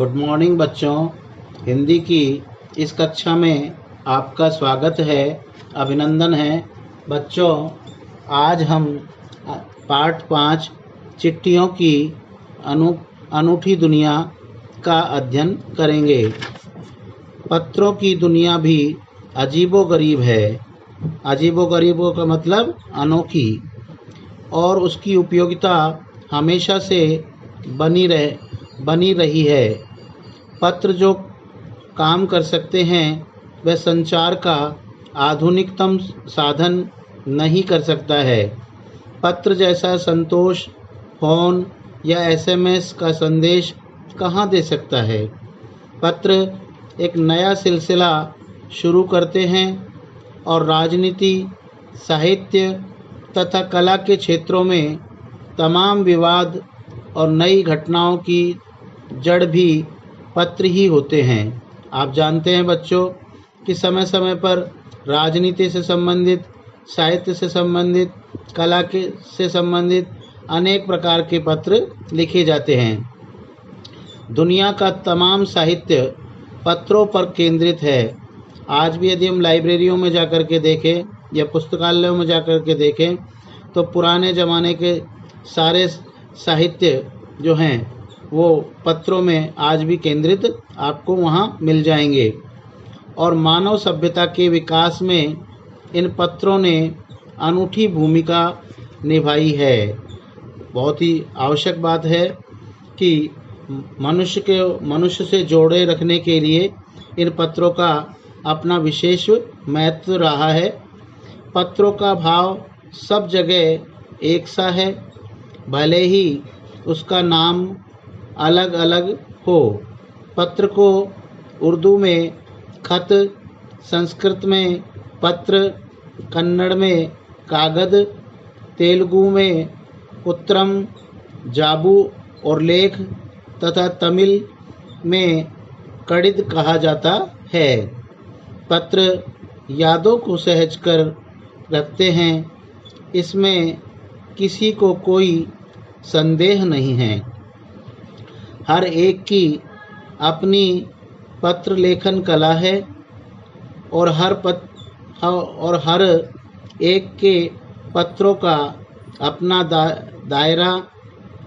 Good morning बच्चों। हिंदी की इस कक्षा में आपका स्वागत है, अभिनंदन है। बच्चों, आज हम पार्ट 5 चिट्ठियों की अनूठी दुनिया का अध्ययन करेंगे। पत्रों की दुनिया भी अजीबोगरीब है। अजीबोगरीबों का मतलब अनोखी, और उसकी उपयोगिता हमेशा से बनी रही है। पत्र जो काम कर सकते हैं वह संचार का आधुनिकतम साधन नहीं कर सकता है। पत्र जैसा संतोष फोन या एसएमएस का संदेश कहाँ दे सकता है। पत्र एक नया सिलसिला शुरू करते हैं और राजनीति, साहित्य तथा कला के क्षेत्रों में तमाम विवाद और नई घटनाओं की जड़ भी पत्र ही होते हैं। आप जानते हैं बच्चों कि समय समय पर राजनीति से संबंधित, साहित्य से संबंधित, कला के से संबंधित अनेक प्रकार के पत्र लिखे जाते हैं। दुनिया का तमाम साहित्य पत्रों पर केंद्रित है। आज भी यदि हम लाइब्रेरियों में जाकर के देखें या पुस्तकालयों में जाकर के देखें तो पुराने ज़माने के सारे साहित्य जो हैं वो पत्रों में आज भी केंद्रित आपको वहाँ मिल जाएंगे। और मानव सभ्यता के विकास में इन पत्रों ने अनूठी भूमिका निभाई है। बहुत ही आवश्यक बात है कि मनुष्य से जोड़े रखने के लिए इन पत्रों का अपना विशेष महत्व रहा है। पत्रों का भाव सब जगह एक सा है, भले ही उसका नाम अलग अलग हो। पत्र को उर्दू में खत, संस्कृत में पत्र, कन्नड़ में कागद, तेलुगु में उत्तरम, जाबू और लेख तथा तमिल में कड़िद कहा जाता है। पत्र यादों को सहज कर रखते हैं, इसमें किसी को कोई संदेह नहीं है। हर एक की अपनी पत्र लेखन कला है और हर एक के पत्रों का अपना दायरा।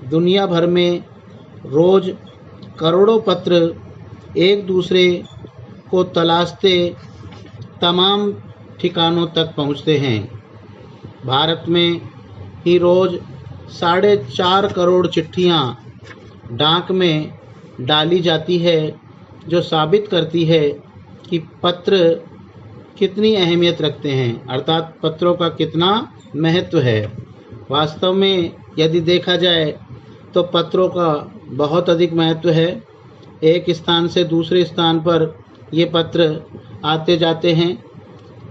दुनिया भर में रोज करोड़ों पत्र एक दूसरे को तलाशते तमाम ठिकानों तक पहुंचते हैं। भारत में ही रोज 4.5 करोड़ चिट्ठियां डाक में डाली जाती है, जो साबित करती है कि पत्र कितनी अहमियत रखते हैं, अर्थात पत्रों का कितना महत्व है। वास्तव में यदि देखा जाए तो पत्रों का बहुत अधिक महत्व है। एक स्थान से दूसरे स्थान पर ये पत्र आते जाते हैं,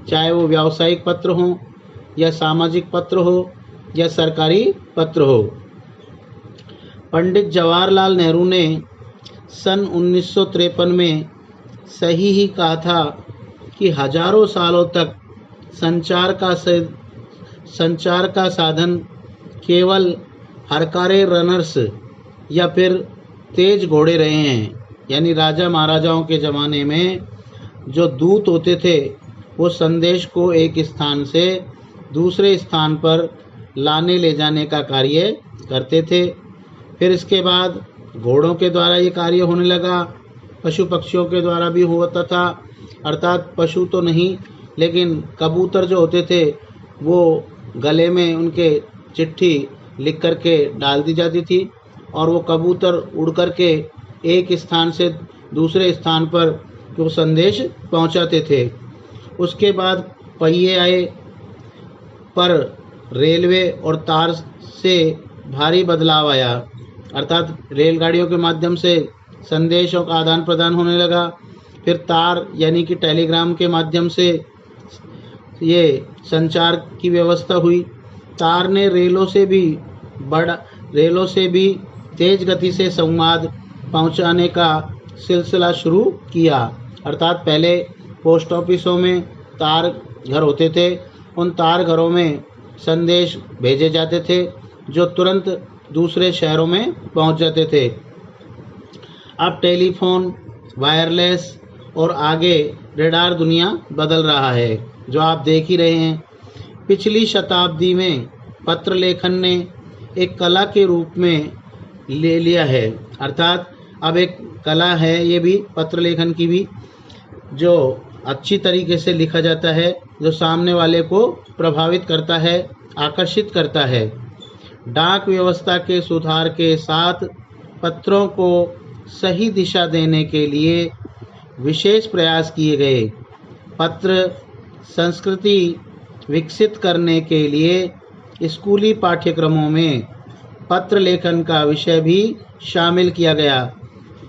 चाहे वो व्यावसायिक पत्र हो या सामाजिक पत्र हो या सरकारी पत्र हो। पंडित जवाहरलाल नेहरू ने सन 1953 में सही ही कहा था कि हजारों सालों तक संचार का साधन केवल हरकारे रनर्स या फिर तेज घोड़े रहे हैं। यानी राजा महाराजाओं के ज़माने में जो दूत होते थे वो संदेश को एक स्थान से दूसरे स्थान पर लाने ले जाने का कार्य करते थे। फिर इसके बाद घोड़ों के द्वारा ये कार्य होने लगा, पशु पक्षियों के द्वारा भी होता था, अर्थात पशु तो नहीं लेकिन कबूतर जो होते थे वो गले में उनके चिट्ठी लिख करके डाल दी जाती थी और वो कबूतर उड़ करके एक स्थान से दूसरे स्थान पर वो संदेश पहुंचाते थे। उसके बाद पहिए आए, पर रेलवे और तार से भारी बदलाव आया, अर्थात रेलगाड़ियों के माध्यम से संदेशों का आदान प्रदान होने लगा। फिर तार यानी कि टेलीग्राम के माध्यम से ये संचार की व्यवस्था हुई। तार ने रेलों से भी तेज गति से संवाद पहुंचाने का सिलसिला शुरू किया। अर्थात पहले पोस्ट ऑफिसों में तार घर होते थे, उन तार घरों में संदेश भेजे जाते थे जो तुरंत दूसरे शहरों में पहुंच जाते थे। अब टेलीफोन, वायरलेस और आगे रेडार दुनिया बदल रहा है, जो आप देख ही रहे हैं। पिछली शताब्दी में पत्र लेखन ने एक कला के रूप में ले लिया है, अर्थात अब एक कला है ये भी, पत्र लेखन की भी, जो अच्छी तरीके से लिखा जाता है, जो सामने वाले को प्रभावित करता है, आकर्षित करता है। डाक व्यवस्था के सुधार के साथ पत्रों को सही दिशा देने के लिए विशेष प्रयास किए गए। पत्र संस्कृति विकसित करने के लिए स्कूली पाठ्यक्रमों में पत्र लेखन का विषय भी शामिल किया गया।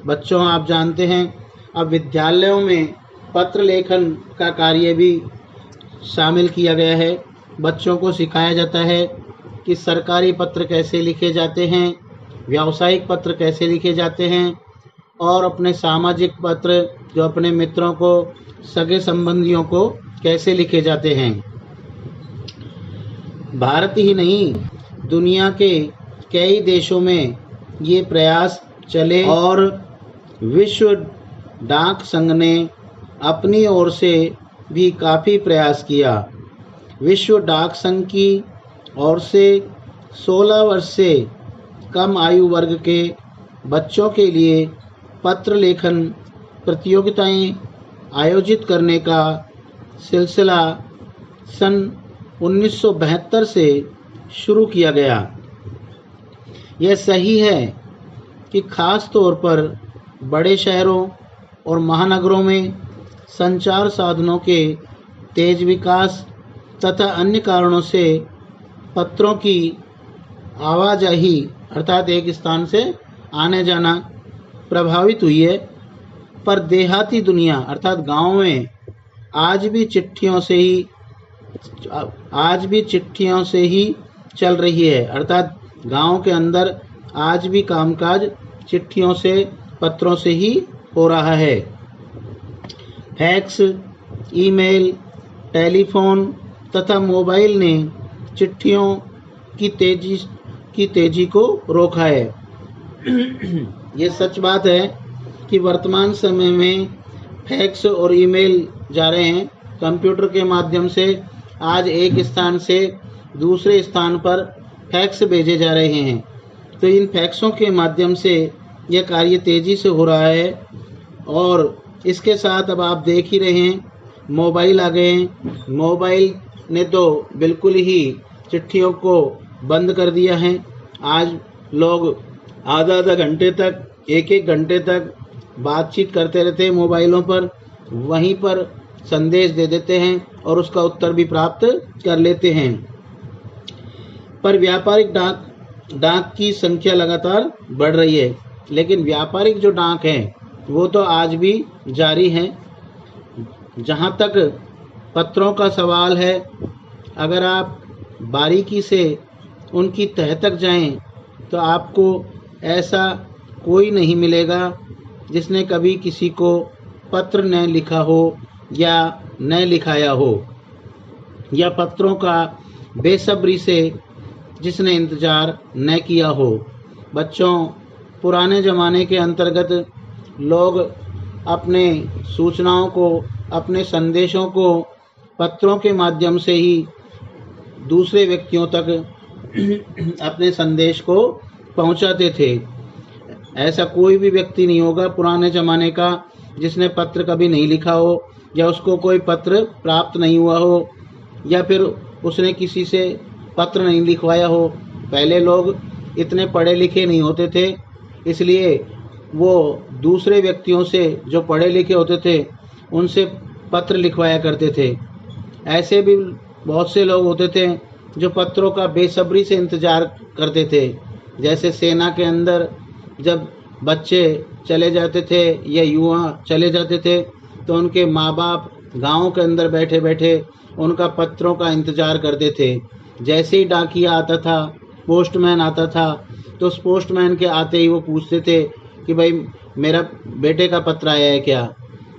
बच्चों, आप जानते हैं अब विद्यालयों में पत्र लेखन का कार्य भी शामिल किया गया है। बच्चों को सिखाया जाता है कि सरकारी पत्र कैसे लिखे जाते हैं, व्यावसायिक पत्र कैसे लिखे जाते हैं, और अपने सामाजिक पत्र जो अपने मित्रों को, सगे संबंधियों को कैसे लिखे जाते हैं। भारत ही नहीं, दुनिया के कई देशों में ये प्रयास चले और विश्व डाक संघ ने अपनी ओर से भी काफ़ी प्रयास किया। विश्व डाक संघ की ओर से 16 वर्ष से कम आयु वर्ग के बच्चों के लिए पत्र लेखन प्रतियोगिताएं आयोजित करने का सिलसिला सन 1972 से शुरू किया गया। यह सही है कि खास तौर पर बड़े शहरों और महानगरों में संचार साधनों के तेज विकास तथा अन्य कारणों से पत्रों की आवाजाही, अर्थात एक स्थान से आने जाना, प्रभावित हुई है। पर देहाती दुनिया अर्थात गाँव में आज भी चिट्ठियों से ही चल रही है, अर्थात गांव के अंदर आज भी कामकाज चिट्ठियों से, पत्रों से ही हो रहा है। फैक्स, ईमेल, टेलीफोन तथा मोबाइल ने चिट्ठियों की तेजी को रोका है। ये सच बात है कि वर्तमान समय में फैक्स और ईमेल जा रहे हैं, कंप्यूटर के माध्यम से आज एक स्थान से दूसरे स्थान पर फैक्स भेजे जा रहे हैं। तो इन फैक्सों के माध्यम से यह कार्य तेज़ी से हो रहा है। और इसके साथ अब आप देख ही रहे हैं, मोबाइल आ गए हैं। मोबाइल ने तो बिल्कुल ही चिट्ठियों को बंद कर दिया है। आज लोग आधा घंटे तक, एक घंटे तक बातचीत करते रहते हैं मोबाइलों पर, वहीं पर संदेश दे देते हैं और उसका उत्तर भी प्राप्त कर लेते हैं। पर व्यापारिक डाक की संख्या लगातार बढ़ रही है, लेकिन व्यापारिक जो डाक है वो तो आज भी जारी है। जहाँ तक पत्रों का सवाल है, अगर आप बारीकी से उनकी तह तक जाएं तो आपको ऐसा कोई नहीं मिलेगा जिसने कभी किसी को पत्र न लिखा हो या न लिखाया हो, या पत्रों का बेसब्री से जिसने इंतज़ार न किया हो। बच्चों, पुराने ज़माने के अंतर्गत लोग अपने सूचनाओं को, अपने संदेशों को पत्रों के माध्यम से ही दूसरे व्यक्तियों तक अपने संदेश को पहुंचाते थे। ऐसा कोई भी व्यक्ति नहीं होगा पुराने ज़माने का जिसने पत्र कभी नहीं लिखा हो, या उसको कोई पत्र प्राप्त नहीं हुआ हो, या फिर उसने किसी से पत्र नहीं लिखवाया हो। पहले लोग इतने पढ़े लिखे नहीं होते थे, इसलिए वो दूसरे व्यक्तियों से जो पढ़े लिखे होते थे उनसे पत्र लिखवाया करते थे। ऐसे भी बहुत से लोग होते थे जो पत्रों का बेसब्री से इंतज़ार करते थे। जैसे सेना के अंदर जब बच्चे चले जाते थे या युवा चले जाते थे तो उनके माँ बाप गाँव के अंदर बैठे बैठे उनका पत्रों का इंतज़ार करते थे। जैसे ही डाकिया आता था, पोस्टमैन आता था, तो उस पोस्टमैन के आते ही वो पूछते थे कि भाई मेरा बेटे का पत्र आया है क्या।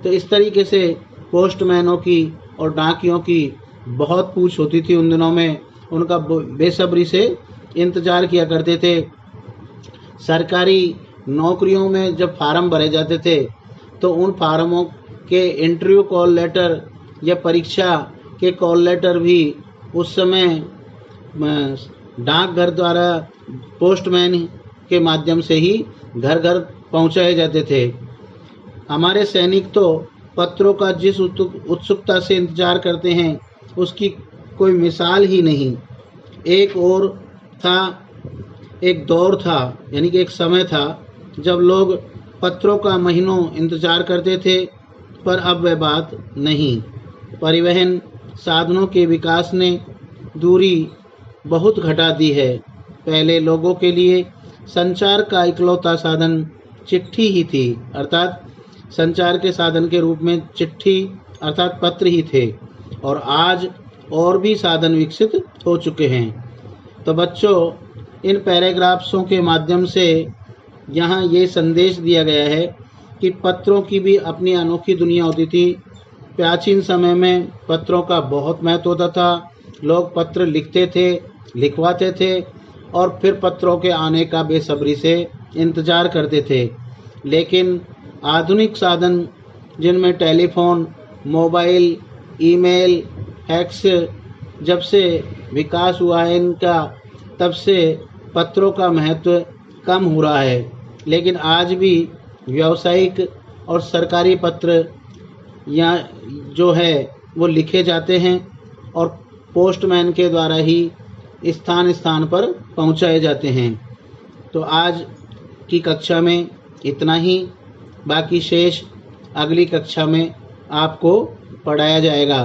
तो इस तरीके से पोस्टमैनों की और डाकियों की बहुत पूछ होती थी उन दिनों में। उनका बेसब्री से इंतज़ार किया करते थे। सरकारी नौकरियों में जब फार्म भरे जाते थे तो उन फार्मों के इंटरव्यू कॉल लेटर या परीक्षा के कॉल लेटर भी उस समय डाकघर द्वारा पोस्टमैन के माध्यम से ही घर घर पहुंचाए जाते थे। हमारे सैनिक तो पत्रों का जिस उत्सुकता से इंतजार करते हैं उसकी कोई मिसाल ही नहीं। एक दौर था यानी कि एक समय था जब लोग पत्रों का महीनों इंतजार करते थे, पर अब वह बात नहीं। परिवहन साधनों के विकास ने दूरी बहुत घटा दी है। पहले लोगों के लिए संचार का इकलौता साधन चिट्ठी ही थी, अर्थात संचार के साधन के रूप में चिट्ठी अर्थात पत्र ही थे, और आज और भी साधन विकसित हो चुके हैं। तो बच्चों, इन पैराग्राफ्सों के माध्यम से यहाँ ये संदेश दिया गया है कि पत्रों की भी अपनी अनोखी दुनिया होती थी। प्राचीन समय में पत्रों का बहुत महत्व होता था। लोग पत्र लिखते थे, लिखवाते थे और फिर पत्रों के आने का बेसब्री से इंतज़ार करते थे। लेकिन आधुनिक साधन जिनमें टेलीफोन, मोबाइल, ईमेल, फैक्स जब से विकास हुआ है इनका, तब से पत्रों का महत्व कम हो रहा है। लेकिन आज भी व्यावसायिक और सरकारी पत्र या जो है वो लिखे जाते हैं और पोस्टमैन के द्वारा ही स्थान स्थान पर पहुंचाए जाते हैं। तो आज की कक्षा में इतना ही, बाकी शेष अगली कक्षा में आपको पढ़ाया जाएगा।